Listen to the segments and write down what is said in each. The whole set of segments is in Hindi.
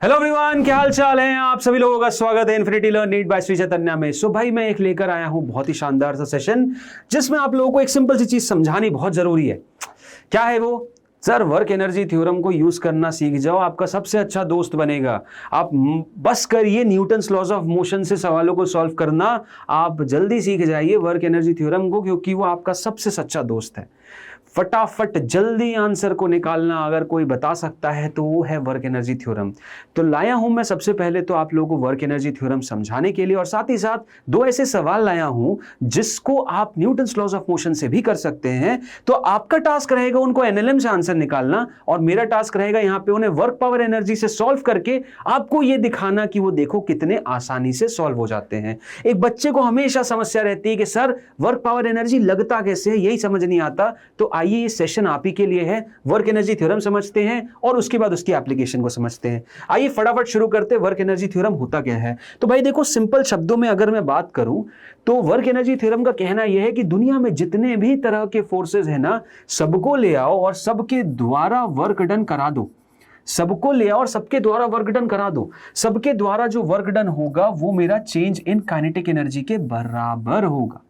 हेलो एवरीवन, क्या हाल चाल है। आप सभी लोगों का स्वागत है infinity learn NEET by Shri Chaitanya में। सो भाई मैं एक लेकर आया हूं बहुत ही शानदार सा सेशन जिसमें आप लोगों को एक सिंपल सी चीज समझानी बहुत जरूरी है। क्या है वो? सर, वर्क एनर्जी थ्योरम को यूज करना सीख जाओ, आपका सबसे अच्छा दोस्त बनेगा। आप बस करिए न्यूटन्स लॉज ऑफ मोशन से सवालों को सॉल्व करना, आप जल्दी सीख जाइए वर्क एनर्जी थ्योरम को, क्योंकि वो आपका सबसे सच्चा दोस्त है। फटाफट जल्दी आंसर को निकालना अगर कोई बता सकता है तो वो है वर्क एनर्जी थ्योरम। तो लाया हूं मैं सबसे पहले तो आप लोगों को वर्क एनर्जी थ्योरम समझाने के लिए, और साथ ही साथ दो ऐसे सवाल लाया हूं जिसको आप न्यूटन्स लॉज ऑफ मोशन से भी कर सकते हैं। तो आपका टास्क रहेगा उनको एनएलएम से आंसर निकालना, और मेरा टास्क रहेगा यहां पे उन्हें वर्क पावर एनर्जी से सॉल्व करके आपको ये दिखाना कि वो देखो कितने आसानी से सॉल्व हो जाते हैं। एक बच्चे को हमेशा समस्या रहती है कि सर वर्क पावर एनर्जी लगता कैसे है, यही समझ नहीं आता। तो आइए ये सेशन आप ही के लिए है। वर्क एनर्जी थ्योरम समझते हैं और उसके बाद उसकी एप्लीकेशन को समझते हैं। आइए फटाफट शुरू करते हैं। वर्क एनर्जी थ्योरम होता क्या है? तो भाई देखो, सिंपल शब्दों में अगर मैं बात करूं तो वर्क एनर्जी थ्योरम का कहना यह है कि दुनिया में जितने भी तरह के फोर्सेस है ना, सबको ले आओ और सबके द्वारा वर्क डन करा दो। सबको ले आओ और सबके द्वारा वर्क डन करा दो। सबके द्वारा जो वर्क डन होगा वो मेरा चेंज इन काइनेटिक एनर्जी के बराबर होगा।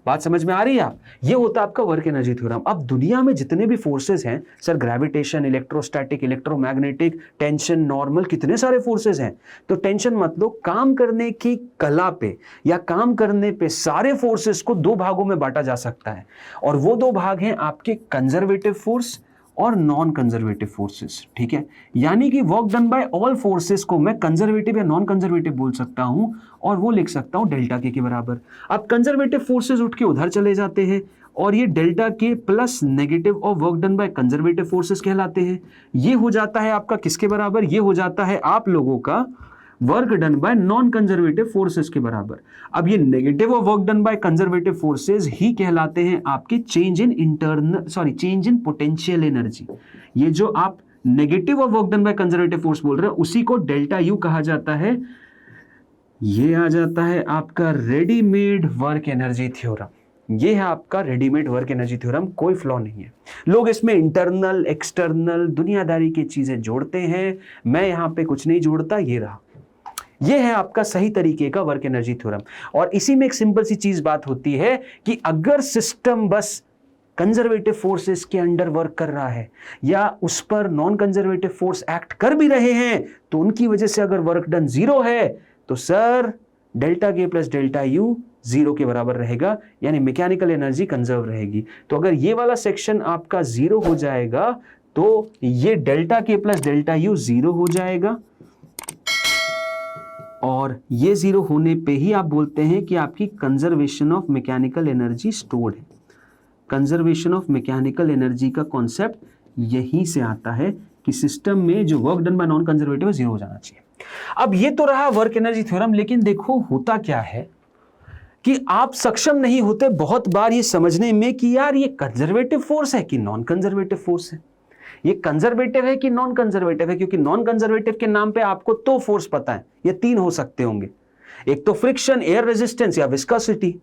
बात समझ में आ रही है आप? ये होता है आपका वर्क एनर्जी थ्योरम। अब दुनिया में जितने भी फोर्सेस हैं sir, gravitation, electrostatic, electromagnetic, tension, normal, कितने सारे फोर्सेस हैं। तो टेंशन मत लो, काम करने की कला पे या काम करने पे सारे फोर्सेस को दो भागों में बांटा जा सकता है, और वो दो भाग हैं आपके कंजर्वेटिव फोर्स और नॉन कंजर्वेटिव फोर्सेस। ठीक है, यानी कि work done bye all forces को मैं कंजर्वेटिव या नॉन कंजर्वेटिव बोल सकता हूं, और वो लिख सकता हूं डेल्टा के बराबर। अब कंजर्वेटिव फोर्सेस उठ के उधर चले जाते हैं और ये delta K plus negative of work done by conservative forces कहलाते हैं। ये हो जाता है आपका किसके बराबर? ये हो जाता है आप लोगों का work done by non conservative forces के बराबर। अब ये negative of work done by conservative forces ही कहलाते हैं आपके चेंज इन पोटेंशियल एनर्जी। ये जो आप negative of work done by conservative force बोल रहे हैं उसी को डेल्टा यू कहा जाता है। ये आ जाता है आपका रेडीमेड वर्क एनर्जी थ्योरम। ये है आपका रेडीमेड वर्क एनर्जी थ्योरम, कोई फ्लॉ नहीं है। लोग इसमें इंटरनल एक्सटर्नल दुनियादारी की चीजें जोड़ते हैं, मैं यहां पे कुछ नहीं जोड़ता। ये रहा, ये है आपका सही तरीके का वर्क एनर्जी थ्योरम। और इसी में एक सिंपल सी चीज बात होती है कि अगर सिस्टम बस कंजर्वेटिव फोर्सेस के अंडर वर्क कर रहा है या उस पर नॉन कंजर्वेटिव फोर्स एक्ट कर भी रहे हैं, तो उनकी वजह से अगर वर्क डन जीरो है तो sir delta K plus delta you zero के बराबर रहेगा, यानी मैकेनिकल एनर्जी कंजर्व रहेगी। तो अगर ये वाला सेक्शन आपका जीरो हो जाएगा तो ये delta K plus delta you zero हो जाएगा, और ये जीरो होने पे ही आप बोलते हैं कि आपकी conservation of mechanical energy stored है। कंजर्वेशन ऑफ मैकेनिकल एनर्जी का कॉन्सेप्ट यहीं से आता है कि सिस्टम में जो work done by non conservative है जीरो हो जाना चाहिए। अब ये तो रहा वर्क एनर्जी थ्योरम, लेकिन देखो होता क्या है कि आप सक्षम नहीं होते बहुत बार ये समझने में कि यार ये कंजर्वेटिव फोर्स है कि नॉन कंजर्वेटिव फोर्स है, ये कंजर्वेटिव है कि नॉन कंजर्वेटिव है। क्योंकि नॉन कंजर्वेटिव के नाम पे आपको तो फोर्स पता है, ये तीन हो सकते होंगे, एक तो फ्रिक्शन, एयर रेजिस्टेंस या विस्कोसिटी।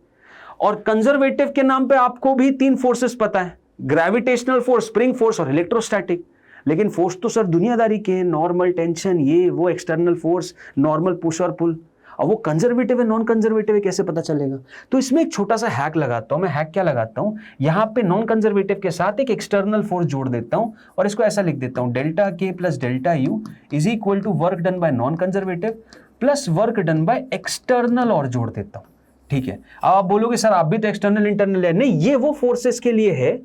और कंजर्वेटिव के नाम पे आपको भी तीन फोर्सेस पता है, ग्रेविटेशनल फोर्स, स्प्रिंग फोर्स और इलेक्ट्रोस्टैटिक। लेकिन फोर्स तो सर दुनियादारी के हैं, नॉर्मल, टेंशन, ये वो, एक्सटर्नल फोर्स, नॉर्मल पुश और पुल। अब वो कंजर्वेटिव है नॉन कंजर्वेटिव है कैसे पता चलेगा? तो इसमें एक छोटा सा हैक लगाता हूं मैं। हैक क्या लगाता हूं? यहां पे नॉन कंजर्वेटिव के साथ एक एक्सटर्नल फोर्स जोड़ देता हूं और इसको ऐसा लिख देता हूं, delta K plus delta U is equal to work done by non conservative plus work done by external, और जोड़ देता हूं। ठीक है, अब आप बोलोगे सर आप भी तो एक्सटर्नल इंटरनल है। नहीं, ये वो फोर्सेस के लिए है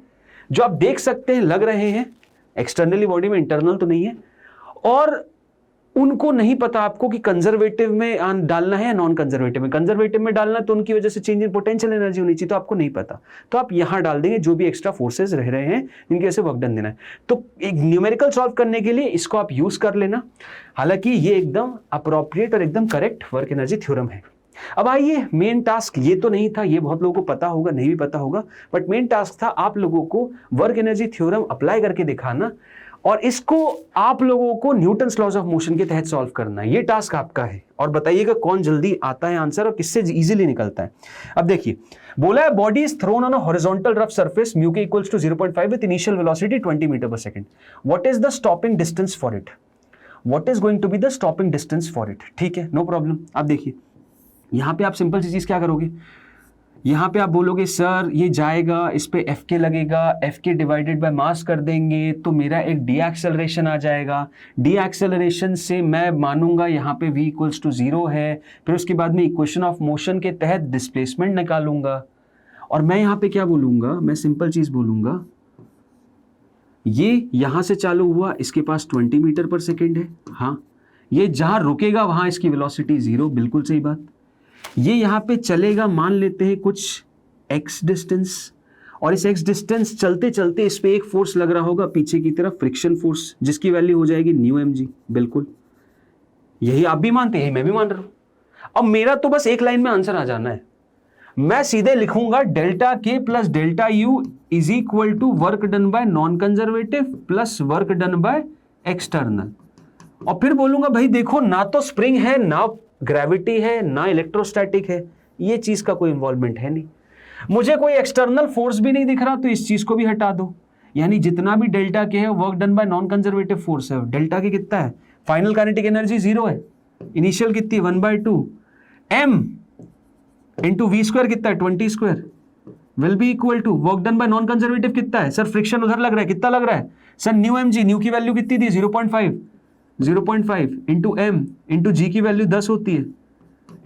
जो आप देख सकते हैं, लग रहे हैं एक्सटर्नली बॉडी में, इंटरनल तो नहीं है, और उनको नहीं पता आपको कि कंजर्वेटिव में डालना है या नॉन कंजर्वेटिव में। कंजर्वेटिव में डालना तो उनकी वजह से चेंज इन पोटेंशियल एनर्जी होनी चाहिए, तो आपको नहीं पता, तो आप यहां डाल देंगे जो भी एक्स्ट्रा फोर्सेस रह रहे हैं जिनकी वजह से वर्क डन देना है। तो एक न्यूमेरिकल सॉल्व करने के लिए इसको आप यूज कर लेना। हालांकि ये एकदम अप्रोप्रिएट और एकदम करेक्ट वर्क एनर्जी थ्योरम है। अब आइए, मेन टास्क ये तो नहीं था, ये बहुत लोगों को पता होगा, नहीं भी पता होगा, बट मेन टास्क था आप लोगों को वर्क एनर्जी थ्योरम अप्लाई करके दिखाना, और इसको आप लोगों को न्यूटन्स लॉज ऑफ मोशन के तहत सॉल्व करना है। ये टास्क आपका है, और बताइएगा कौन जल्दी आता है आंसर और किससे इजीली निकलता है। अब देखिए, बोला है body is thrown on a horizontal rough surface, mu k equals to 0.5 with initial velocity 20 metre per second. What is the stopping distance for it? What is going to be the stopping distance for it. ठीक है, नो प्रॉब्लम। आप देखिए यहां पे आप सिंपल सी चीज क्या करोगे, यहां पे आप बोलोगे सर ये जाएगा, इस पे एफ के लगेगा, एफ के डिवाइडेड बाय मास कर देंगे तो मेरा एक डी एक्सेलरेशन आ जाएगा। डी एक्सेलरेशन से मैं मानूंगा यहां पे v इक्वल्स टू 0 है, फिर उसके बाद में इक्वेशन ऑफ मोशन के तहत डिस्प्लेसमेंट निकालूंगा और मैं यहां पे क्या बोलूंगा, मैं सिंपल चीज बोलूंगा ये यहां से चालू हुआ, इसके पास 20 मीटर पर सेकेंड है, हाँ ये जहां रुकेगा वहां इसकी वेलोसिटी 0, बिल्कुल सही बात। ये यहां पे चलेगा, मान लेते हैं कुछ x डिस्टेंस, और इस x डिस्टेंस चलते चलते इस पे एक फोर्स लग रहा होगा पीछे की तरफ, फ्रिक्शन फोर्स, जिसकी वैल्यू हो जाएगी न्यू mg। बिल्कुल यही आप भी मानते हैं, मैं भी मान रहा हूं। अब मेरा तो बस एक लाइन में आंसर आ जाना है, मैं सीधे लिखूंगा delta K plus delta U is equal to work done by non conservative plus work done by external, और फिर बोलूंगा भाई देखो ना तो स्प्रिंग है, ना ग्रेविटी है, ना इलेक्ट्रोस्टैटिक है, ये चीज का कोई इन्वॉल्वमेंट है नहीं, मुझे कोई एक्सटर्नल फोर्स भी नहीं दिख रहा, तो इस चीज को भी हटा दो। यानी जितना भी डेल्टा के है work done by non conservative force है। डेल्टा के कितना है, फाइनल काइनेटिक एनर्जी 0 है, इनिशियल कितनी 1/2 m इंटू वी स्क्वायर कितना है 20 square will be equal to work done by non conservative कितना है सर, फ्रिक्शन उधर लग रहा है, कितना लग रहा है सर, न्यू mg, न्यू की वैल्यू कितनी थी 0.5 इंटू एम इंटू जी की वैल्यू 10 होती है,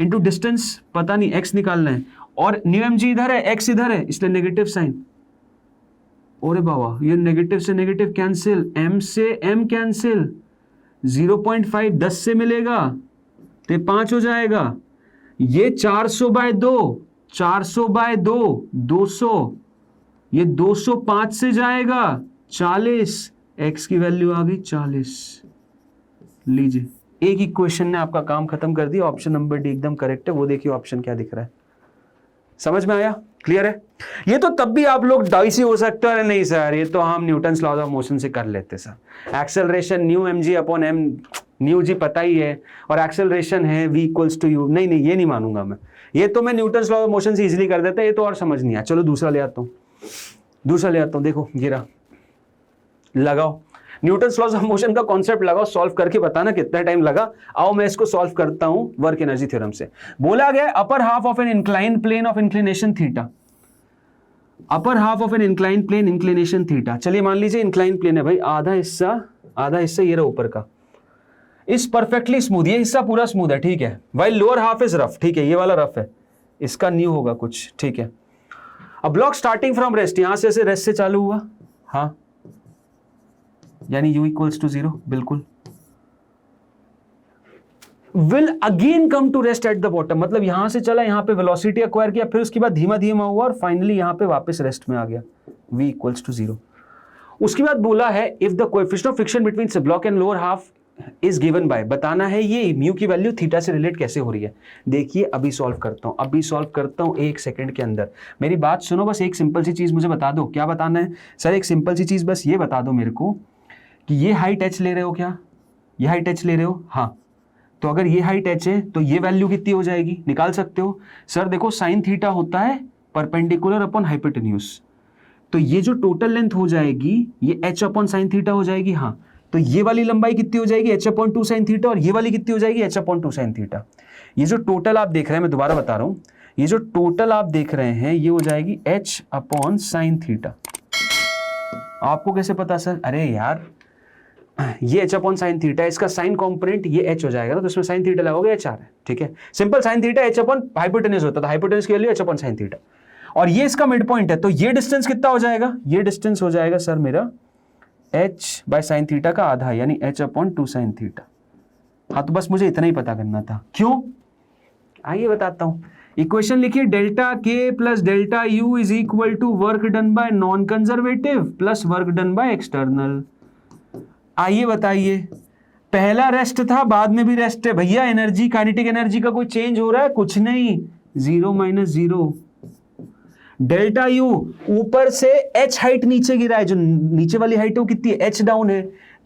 इंटू डिस्टेंस पता नहीं x निकालना है, और न्यू mg इधर है, x इधर है, इसलिए नेगेटिव साइन। ओरे बाबा ये नेगेटिव से नेगेटिव कैंसिल, m से m कैंसिल, 0.5 10 से मिलेगा तो 5 हो जाएगा, ये 400/2 200, ये 205 से जाएगा 40, x की वैल्यू आ गई 40। लीजिए एक इक्वेशन ने आपका काम खत्म कर दिया, ऑप्शन नंबर डी एकदम करेक्ट है। वो देखिए ऑप्शन क्या दिख रहा है, समझ में आया, क्लियर है। ये तो तब भी आप लोग डाइसी हो सकते हैं, नहीं सर ये तो हम न्यूटन्स लॉज ऑफ मोशन से कर लेते sir, acceleration mu mg upon m, mu g पता ही है, और एक्सेलरेशन है v इक्वल्स टू u, नहीं ये नहीं मानूंगा मैं, ये तो मैं न्यूटन्स लॉज ऑफ मोशन से इजीली कर देता, ये तो और समझ नहीं आया। चलो दूसरा ले आता हूं, देखो गिरा, लगाओ न्यूटन्स लॉज ऑफ मोशन का कॉन्सेप्ट लगाओ, सॉल्व करके बताना कितना टाइम लगा। आओ मैं इसको सॉल्व करता हूं वर्क एनर्जी थ्योरम से। बोला गया upper half of an incline plane of inclination theta, upper half of an incline plane inclination theta. चलिए मान लीजिए इंक्लाइन प्लेन है भाई, आधा हिस्सा ये रहा ऊपर का, इस परफेक्टली स्मूथ, ये हिस्सा पूरा स्मूथ है, ठीक है, while lower half is rough, ठीक है, ये वाला रफ है, इसका न्यू होगा कुछ, ठीक है। अब ब्लॉक स्टार्टिंग फ्रॉम रेस्ट, यहां से ऐसे रेस्ट से चालू हुआ, हाँ यानी u इक्वल्स टू 0, बिल्कुल, will again come to rest at the bottom, मतलब यहां से चला, यहां पे वेलोसिटी एक्वायर किया, फिर उसके बाद धीमा धीमा हुआ और फाइनली यहां पे वापस रेस्ट में आ गया, v इक्वल्स टू 0। उसके बाद बोला है if the coefficient of friction between sub block and lower half is given by, बताना है ये म्यू की वैल्यू थीटा से रिलेट कैसे हो रही है। देखिए अभी सॉल्व करता हूं 1 सेकंड के अंदर, मेरी बात सुनो, बस एक सिंपल सी चीज मुझे बता दो, क्या बताना है सर, एक सिंपल सी चीज बस ये बता दो मेरे को कि ये हाइट h ले रहे हो क्या, ये हाइट h ले रहे हो, हाँ, तो अगर ये हाइट h है तो ये वैल्यू कितनी हो जाएगी, निकाल सकते हो सर। देखो साइन थीटा होता है परपेंडिकुलर अपॉन हाइपोटेन्यूज, तो ये जो टोटल लेंथ हो जाएगी ये h अपॉन साइन थीटा हो जाएगी, हाँ, तो ये वाली लंबाई कितनी हो जाएगी h अपॉन 2 साइन थीटा, और ये वाली कितनी हो जाएगी h अपॉन 2 साइन थीटा। ये जो टोटल आप देख रहे हैं, मैं दोबारा बता रहा हूं, ये जो टोटल आप देख रहे हैं ये हो जाएगी h अपॉन साइन थीटा। आपको कैसे पता सर, अरे यार ये h अपॉन साइन थीटा, इसका साइन कॉम्पोनेंट ये h हो जाएगा ना, तो इसमें साइन थीटा लगोगे h आ रहा है, ठीक है, simple sine theta h upon hypotenuse होता था, हाइपोटेन्यूज की value h upon sine theta, और ये इसका मिड पॉइंट है, तो ये डिस्टेंस कितना हो जाएगा, ये डिस्टेंस हो जाएगा सर मेरा h बाय साइन थीटा का आधा, यानी h अपॉन 2 साइन थीटा। हाँ तो बस मुझे इतना ही पता करना था, क्यों, आइए बताता हूं। इक्वेशन लिखिए, delta K plus delta U is equal to work done by non conservative plus work done by external. आइए बताइए, पहला रेस्ट था, बाद में भी रेस्ट है भैया, एनर्जी काइनेटिक एनर्जी का कोई चेंज हो रहा है, कुछ नहीं, 0 - 0। डेल्टा यू ऊपर से h हाइट नीचे गिरा है, जो नीचे वाली हाइट है वो कितनी है, h डाउन है,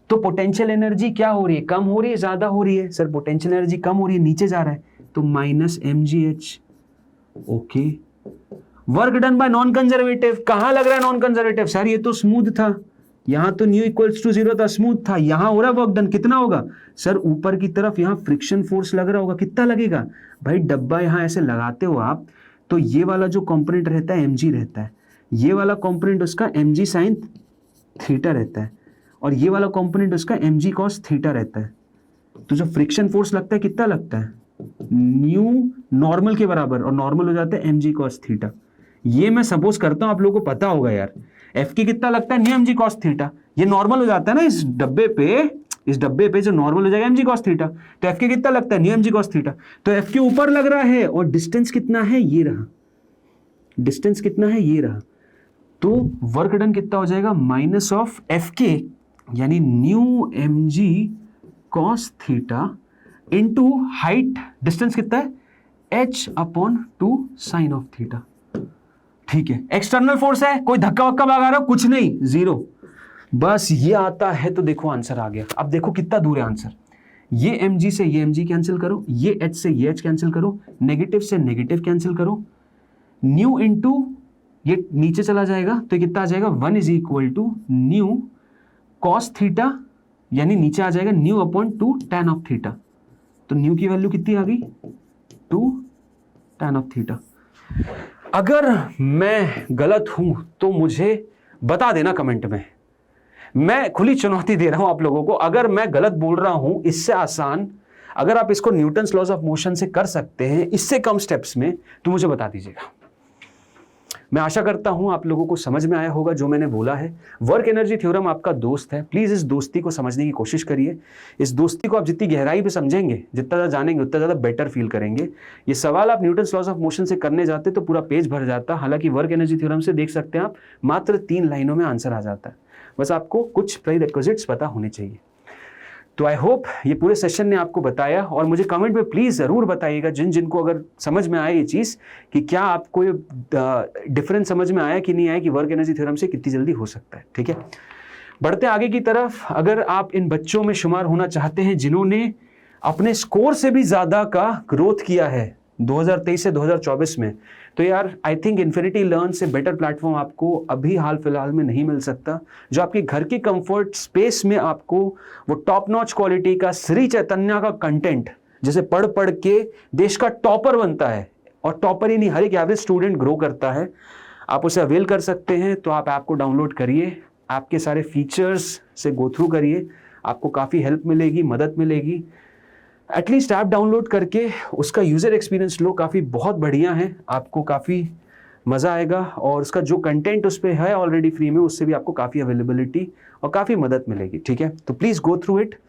तो पोटेंशियल एनर्जी क्या हो रही है, कम हो रही है, ज्यादा हो रही है सर, पोटेंशियल एनर्जी कम हो रही है, नीचे जा रहा है, तो -mgh। Okay, work done by non conservative, कहां लग रहा है नॉन कंजर्वेटिव सर, ये तो स्मूथ था, यहां तो न्यू इक्वल्स टू 0 था, स्मूथ था, यहां हो रहा वर्क डन, कितना होगा सर, ऊपर की तरफ यहां फ्रिक्शन फोर्स लग रहा होगा, कितना लगेगा भाई, डब्बा यहां ऐसे लगाते हो आप तो ये वाला जो कंपोनेंट रहता है mg रहता है, ये वाला कंपोनेंट उसका mg साइन थीटा रहता है, और ये वाला कंपोनेंट उसका mg कॉस थीटा रहता है। तो जो फ्रिक्शन फोर्स लगता है कितना लगता है, न्यू नॉर्मल के बराबर, और नॉर्मल हो जाता है mg कॉस थीटा। ये मैं सपोज करता हूं आप लोगों को पता होगा यार, एफ की कितना लगता है, न्यू mg कॉस थीटा, ये नॉर्मल हो जाता है ना इस डब्बे पे जो नॉर्मल हो जाएगा mg कॉस थीटा, तो एफ के कितना लगता है, न्यू mg कॉस थीटा, तो एफ के ऊपर लग रहा है, और डिस्टेंस कितना है, ये रहा, डिस्टेंस कितना है, ये रहा, तो वर्क डन कितना हो जाएगा, माइनस ऑफ एफ के यानी mu mg cos theta into height, distance कितना है, h upon 2 sine of theta. ठीक है, एक्सटर्नल फोर्स है, कोई धक्का वक्का लगा रहा हो, कुछ नहीं, 0, बस ये आता है तो देखो आंसर आ गया। अब देखो कितना दूर है आंसर, ये mg से ये mg कैंसिल करो, ये h से ये h कैंसिल करो, नेगेटिव से नेगेटिव कैंसिल करो, न्यू इंटू ये नीचे चला जाएगा तो ये कितना आ जाएगा, 1 is equal to mu cos theta, यानी नीचे आ जाएगा mu upon 2 tan of theta, तो न्यू की वैल्यू कितनी आ गई, 2 tan ऑफ थीटा। अगर मैं गलत हूं तो मुझे बता देना कमेंट में, मैं खुली चुनौती दे रहा हूं आप लोगों को, अगर मैं गलत बोल रहा हूं, इससे आसान अगर आप इसको न्यूटन्स लॉज ऑफ मोशन से कर सकते हैं इससे कम स्टेप्स में, तो मुझे बता दीजिएगा। मैं आशा करता हूं आप लोगों को समझ में आया होगा जो मैंने बोला है। वर्क एनर्जी थ्योरम आपका दोस्त है, प्लीज इस दोस्ती को समझने की कोशिश करिए। इस दोस्ती को आप जितनी गहराई पे समझेंगे, जितना ज़्यादा जानेंगे, उतना ज़्यादा बेटर फील करेंगे। ये सवाल आप न्यूटन्स लॉज ऑफ मोशन से करने जाते तो पूरा पेज भर जाता, हालांकि वर्क एनर्जी थ्योरम से देख सकते हैं आप मात्र 3 लाइनों में आंसर आ जाता है। बस आपको कुछ प्रीरिक्विजिट्स पता होने चाहिए। तो आई होप ये पूरे सेशन ने आपको बताया, और मुझे कमेंट में प्लीज़ ज़रूर बताइएगा जिनको अगर समझ में आया ये चीज़, कि क्या आपको ये डिफरेंस समझ में आया कि नहीं आया, कि वर्क एनर्जी थ्योरम से कितनी जल्दी हो सकता है। ठीक है, बढ़ते आगे की तरफ। अगर आप इन बच्चों में शुमार होना चाहते हैं जिन्होंने अपने स्कोर से भी ज़्यादा का ग्रोथ किया है 2023 से 2024 में, तो यार आई थिंक इन्फिनिटी लर्न से बेटर प्लेटफॉर्म आपको अभी हाल फिलहाल में नहीं मिल सकता, जो आपके घर के कंफर्ट स्पेस में आपको वो टॉप नॉच क्वालिटी का श्री चैतन्य का कंटेंट, जैसे पढ़ पढ़ के देश का टॉपर बनता है, और टॉपर ही नहीं हर एक एवरेज स्टूडेंट ग्रो करता है, आप उसे अवेल कर सकते हैं। तो आप ऐप को डाउनलोड करिए, आपके सारे फीचर्स से गो थ्रू करिए, आपको काफ़ी हेल्प मिलेगी, मदद मिलेगी। एटलीस्ट ऐप डाउनलोड करके उसका यूज़र एक्सपीरियंस लो, काफ़ी बहुत बढ़िया है, आपको काफ़ी मज़ा आएगा, और उसका जो कंटेंट उस पर है ऑलरेडी फ्री में, उससे भी आपको काफ़ी अवेलेबिलिटी और काफ़ी मदद मिलेगी। ठीक है, तो प्लीज़ गो थ्रू इट।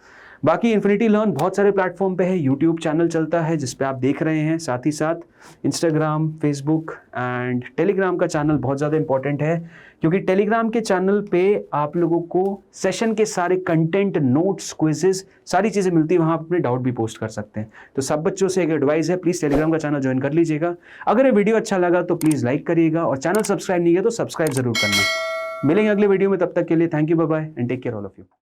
बाकी इन्फिनिटी लर्न बहुत सारे प्लेटफॉर्म पे है, यूट्यूब चैनल चलता है जिस पे आप देख रहे हैं, साथ ही साथ इंस्टाग्राम, फेसबुक एंड टेलीग्राम का चैनल बहुत ज़्यादा इंपॉर्टेंट है, क्योंकि टेलीग्राम के चैनल पे आप लोगों को सेशन के सारे कंटेंट, नोट्स, क्विजेस, सारी चीज़ें मिलती है, वहाँ आप अपने डाउट भी पोस्ट कर सकते हैं। तो सब बच्चों से एक एडवाइस है, प्लीज़ टेलीग्राम का चैनल ज्वाइन कर लीजिएगा। अगर ये वीडियो अच्छा लगा तो प्लीज़ लाइक करिएगा, और चैनल सब्सक्राइब नहीं किया तो सब्सक्राइब जरूर करना। मिलेंगे अगले वीडियो में, तब तक के लिए thank you, bye bye and take care all of you.